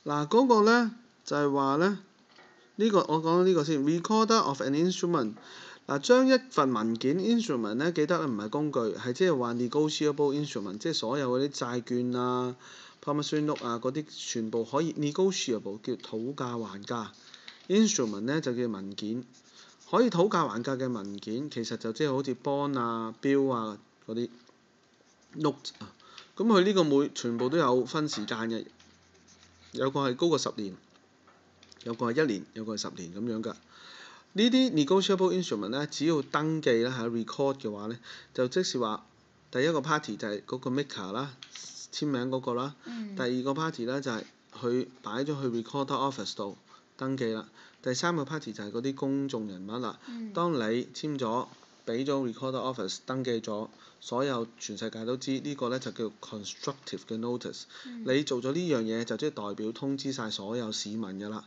嗱嗰個咧就係話咧，呢個我講呢個先 ，recorder of an instrument。嗱，將一份文件 instrument 咧，記得唔係工具，係即係話 negotiable instrument，即係所有嗰啲債券啊、promissory note 啊嗰啲，全部可以 negotiable 叫討價還價。instrument 咧就叫文件，可以討價還價嘅文件，其實就即係好似 bond 啊、bill 啊嗰啲 note 啊。咁佢呢個全部都有分時間嘅，有個係高過10年，有個係1年，有個係10年咁樣㗎。呢啲 negotiable instrument 咧，只要登記咧喺 record 嘅話咧，就即是話第一個 party 就係嗰個 maker 啦，簽名嗰個啦。第二個 party 咧就係佢擺咗去 recorder office 度登記啦。第三個 party 就係嗰啲公眾人物啦。當你簽咗，俾咗 recorder office 登記咗，所有全世界都知呢個咧就叫 constructive 嘅 notice。你做咗呢樣嘢就即係代表通知晒所有市民㗎啦。